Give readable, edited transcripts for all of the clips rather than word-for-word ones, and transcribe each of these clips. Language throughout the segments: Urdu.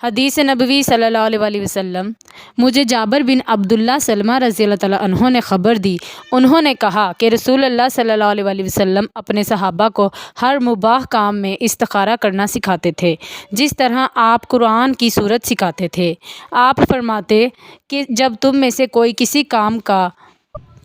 حدیث نبوی صلی اللہ علیہ وسلم۔ مجھے جابر بن عبداللہ سلمہ رضی اللہ تعالیٰ عنہ نے خبر دی، انہوں نے کہا کہ رسول اللہ صلی اللہ علیہ وسلم اپنے صحابہ کو ہر مباح کام میں استخارہ کرنا سکھاتے تھے، جس طرح آپ قرآن کی سورت سکھاتے تھے۔ آپ فرماتے کہ جب تم میں سے کوئی کسی کام کا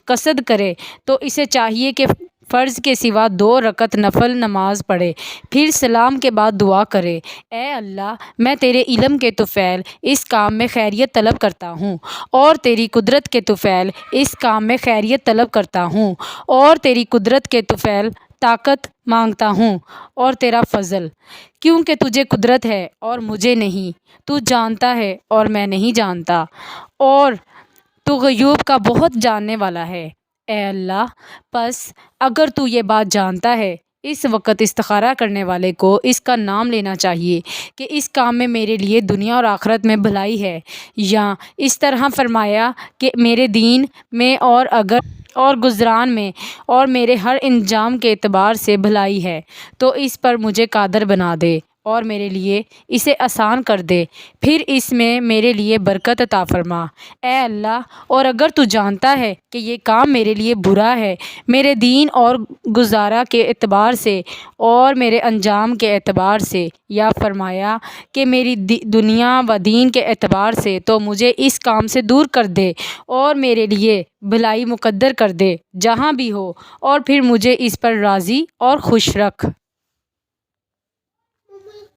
قصد کرے تو اسے چاہیے کہ فرض کے سوا 2 رکعت نفل نماز پڑھے، پھر سلام کے بعد دعا کرے، اے اللہ، میں تیرے علم کے طفیل اس کام میں خیریت طلب کرتا ہوں، اور تیری قدرت کے طفیل اس کام میں خیریت طلب کرتا ہوں، اور تیری قدرت کے طفیل طاقت مانگتا ہوں اور تیرا فضل، کیونکہ تجھے قدرت ہے اور مجھے نہیں، تو جانتا ہے اور میں نہیں جانتا، اور تو غیوب کا بہت جاننے والا ہے۔ اے اللہ، پس اگر تو یہ بات جانتا ہے، اس وقت استخارہ کرنے والے کو اس کا نام لینا چاہیے کہ اس کام میں میرے لیے دنیا اور آخرت میں بھلائی ہے، یا اس طرح فرمایا کہ میرے دین میں اور گزران میں اور میرے ہر انجام کے اعتبار سے بھلائی ہے، تو اس پر مجھے قادر بنا دے اور میرے لیے اسے آسان کر دے، پھر اس میں میرے لیے برکت عطا فرما۔ اے اللہ، اور اگر تو جانتا ہے کہ یہ کام میرے لیے برا ہے، میرے دین اور گزارا کے اعتبار سے اور میرے انجام کے اعتبار سے، یا فرمایا کہ میری دنیا و دین کے اعتبار سے، تو مجھے اس کام سے دور کر دے اور میرے لیے بھلائی مقدر کر دے جہاں بھی ہو، اور پھر مجھے اس پر راضی اور خوش رکھ۔